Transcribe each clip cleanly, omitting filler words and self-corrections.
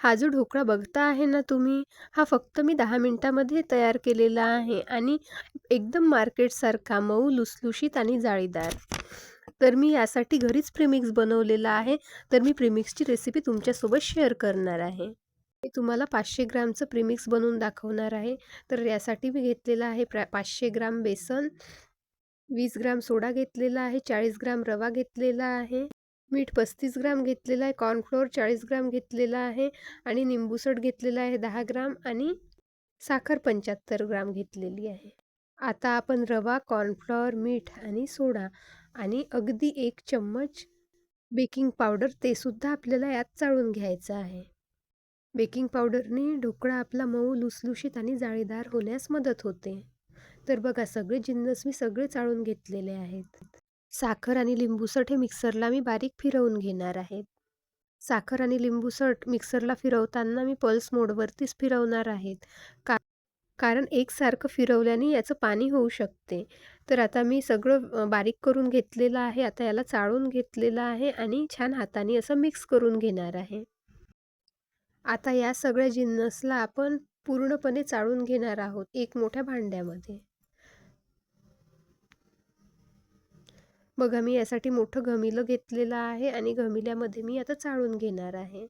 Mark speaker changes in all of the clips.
Speaker 1: हा जो ढोकळा बघता आहे ना तुम्ही, हा फक्त मी 10 मिनिटामध्ये तयार केलेला आहे आणि एकदम मार्केटसारखा मऊ, लुसलुशीत आणि जाळीदार. तर मी यासाठी घरीच प्रीमिक्स बनवलेला आहे. तर मी प्रीमिक्सची रेसिपी तुमच्यासोबत शेअर करणार आहे. मी तुम्हाला 500 ग्रामचं प्रीमिक्स बनवून दाखवणार आहे. तर यासाठी मी घेतलेला आहे 500 ग्राम बेसन, 20 ग्राम सोडा घेतलेला आहे, 40 ग्राम रवा घेतलेला आहे, मीठ 35 ग्राम घेतलेला आहे, कॉर्नफ्लोअर 40 ग्राम घेतलेला आहे आणि निंबूसट घेतलेला आहे 10 ग्राम आणि साखर 75 ग्राम घेतलेली आहे. आता आपण रवा, कॉर्नफ्लोअर, मीठ आणि सोडा आणि अगदी 1 चम्मच बेकिंग पावडर ते सुद्धा आपल्याला यात चाळून घ्यायचं आहे. बेकिंग पावडरने ढोकळा आपला मऊ, लुसलुशीत आणि जाळीदार होण्यास मदत होते. तर बघा सगळे जिन्नस मी सगळे चाळून घेतलेले आहेत. साखर आणि लिंबूसट हे मिक्सरला मी बारीक फिरवून घेणार आहे. साखर आणि लिंबूसट मिक्सरला फिरवताना मी पल्स मोडवरतीच फिरवणार आहेत. कारण एकसारखं फिरवल्याने याचं पाणी होऊ शकते. तर आता मी सगळं बारीक करून घेतलेलं आहे. आता याला चाळून घेतलेलं आहे आणि छान हाताने असं मिक्स करून घेणार आहे. आता या सगळ्या जिन्नसला आपण पूर्णपणे चाळून घेणार आहोत एक मोठ्या भांड्यामध्ये. बघा मी यासाठी मोठं घमिलं घेतलेलं आहे आणि घमिल्यामध्ये मी आता चाळून घेणार आहे.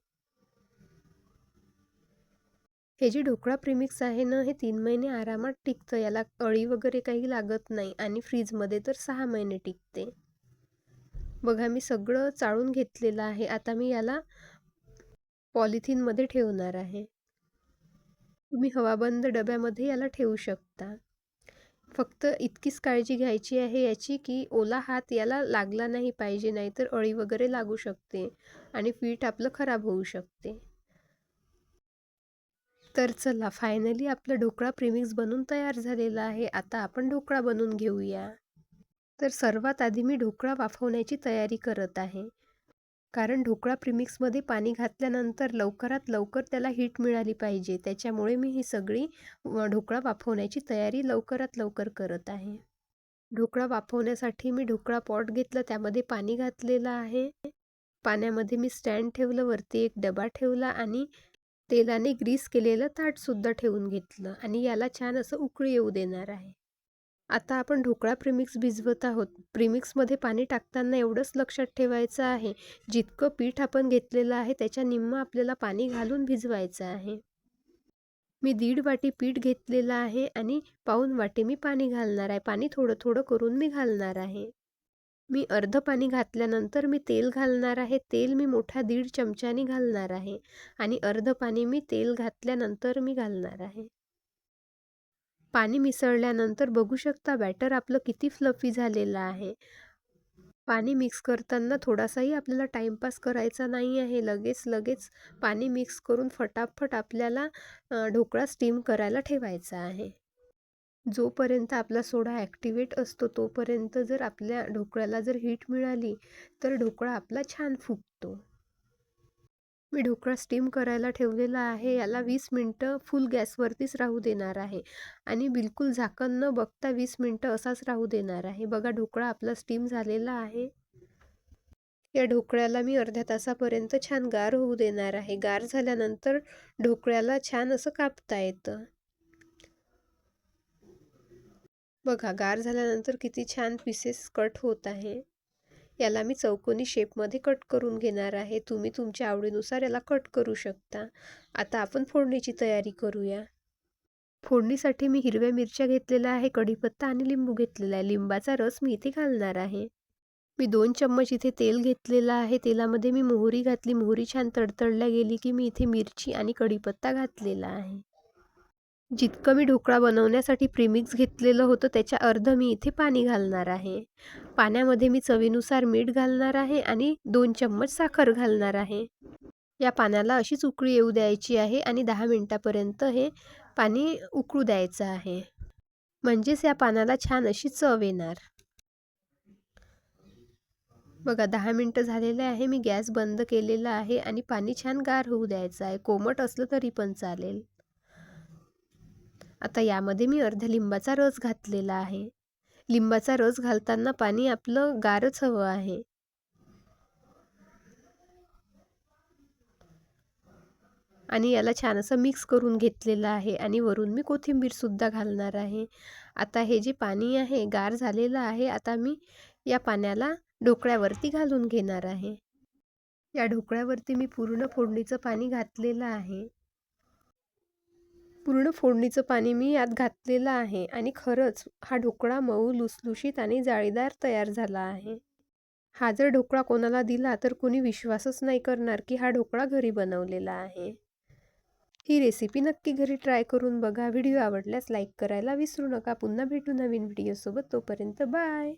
Speaker 1: हे जे ढोकळा प्रीमिक्स आहे ना, हे 3 महिने आरामात टिकतं. याला अळी वगैरे काही लागत नाही आणि फ्रीजमध्ये तर 6 महिने टिकते. बघा मी सगळं चाळून घेतलेलं आहे. आता मी याला पॉलिथिनमध्ये ठेवणार आहे. तुम्ही हवाबंद डब्यामध्ये याला ठेवू शकता. फक्त इतकीच काळजी घ्यायची आहे याची, की ओला हात याला लागला नाही पाहिजे, नाहीतर अळी वगैरे लागू शकते आणि पीठ आपलं खराब होऊ शकते. तर चला फायनली आपला ढोकळा प्रीमिक्स बनून तयार झालेला आहे. आता आपण ढोकळा बनवून घेऊया. तर सर्वात आधी मी ढोकळा वाफवण्याची तयारी करत आहे. कारण ढोकळा प्रीमिक्समध्ये पाणी घातल्यानंतर लवकरात लवकर त्याला हीट मिळाली पाहिजे. त्याच्यामुळे मी ही सगळी ढोकळा वाफवण्याची तयारी लवकरात लवकर करत आहे. ढोकळा वाफवण्यासाठी मी ढोकळा पॉट घेतलं, त्यामध्ये पाणी घातलेलं आहे. पाण्यामध्ये मी स्टँड ठेवलं, वरती एक डबा ठेवला आणि तेलाने ग्रीस केलेलं ताटसुद्धा ठेवून घेतलं आणि याला छान असं उकळी येऊ देणार आहे. आता आपण ढोकळा प्रीमिक्स भिजवत आहोत. प्रीमिक्समध्ये पाणी टाकताना एवढंच लक्षात ठेवायचं आहे, जितकं पीठ आपण घेतलेलं आहे त्याच्या निम्मं आपल्याला पाणी घालून भिजवायचं आहे. मी 1.5 वाटी पीठ घेतलेलं आहे आणि पाऊण वाटी मी पाणी घालणार आहे. पाणी थोडं थोडं करून मी घालणार आहे. मी अर्ध पाणी घातल्यानंतर मी तेल घालणार आहे. तेल मी मोठा 1.5 चमच्यानी घालणार आहे आणि अर्ध पाणी मी तेल घातल्यानंतर मी घालणार आहे. पाणी मिसळल्यानंतर बघू शकता बॅटर आपलं किती फ्लफी झालेलं आहे. पाणी मिक्स करताना थोडासाही आपल्याला टाईमपास करायचा नाही आहे. लगेच पाणी मिक्स करून फटाफट आपल्याला ढोकळा स्टीम करायला ठेवायचा आहे. जोपर्यंत आपला सोडा ॲक्टिवेट असतो तोपर्यंत जर आपल्या ढोकळ्याला जर हीट मिळाली तर ढोकळा आपला छान फुगतो. मी ढोकळा स्टीम करायला ठेवलेला आहे. याला 20 मिनिटं फुल गॅसवरतीच राहू देणार आहे आणि बिलकुल झाकण न बघता 20 मिनिटं असाच राहू देणार आहे. बघा ढोकळा आपला स्टीम झालेला आहे. या ढोकळ्याला मी अर्ध्या तासापर्यंत छान गार होऊ देणार आहे. गार झाल्यानंतर ढोकळ्याला छान असं कापता येतं. बघा गार झाल्यानंतर किती छान पीसेस कट होत आहे. याला मी चौकोनी शेपमध्ये कट करून घेणार आहे. तुम्ही तुमच्या आवडीनुसार याला कट करू शकता. आता आपण फोडणीची तयारी करूया. फोडणीसाठी मी हिरव्या मिरच्या घेतलेल्या आहे, कढीपत्ता आणि लिंबू घेतलेला आहे. लिंबाचा रस मी इथे घालणार आहे. मी 2 चम्मच इथे तेल घेतलेलं आहे. तेलामध्ये मी मोहरी घातली. मोहरी छान तडतडल्या गेली की मी इथे मिरची आणि कढीपत्ता घातलेला आहे. जितकं मी ढोकळा बनवण्यासाठी प्रीमिक्स घेतलेलं होतं त्याच्या अर्ध मी इथे पाणी घालणार आहे. पाण्यामध्ये मी चवीनुसार मीठ घालणार आहे आणि 2 चम्मच साखर घालणार आहे. या पाण्याला अशीच उकळी येऊ द्यायची आहे आणि 10 मिनिटापर्यंत हे पाणी उकळू द्यायचं आहे. म्हणजेच या पाण्याला छान अशी चव येणार. बघा 10 मिनिटं झालेले आहे. मी गॅस बंद केलेला आहे आणि पाणी छान गार होऊ द्यायचं आहे. कोमट असलं तरी पण चालेल. आता यामध्ये मी अर्ध्या लिंबाचा रस घातलेला आहे. लिंबाचा रस घालताना पाणी आपलं गारच हवं आहे. आणि याला छान असं मिक्स करून घेतलेलं आहे आणि वरून मी कोथिंबीरसुद्धा घालणार आहे. आता हे जे पाणी आहे गार झालेलं आहे. आता मी या पाण्याला ढोकळ्यावरती घालून घेणार आहे. या ढोकळ्यावरती मी पूर्ण फोडणीचं पाणी घातलेलं आहे. पूर्ण फोडणीचं पाणी मी यात घातलेलं आहे आणि खरंच हा ढोकळा मऊ, लुसलुशीत आणि जाळीदार तयार झाला आहे. हा जर ढोकळा कोणाला दिला तर कोणी विश्वासच नाही करणार की हा ढोकळा घरी बनवलेला आहे. ही रेसिपी नक्की घरी ट्राय करून बघा. व्हिडिओ आवडल्यास लाईक करायला विसरू नका. पुन्हा भेटू नवीन व्हिडिओसोबत. तोपर्यंत बाय.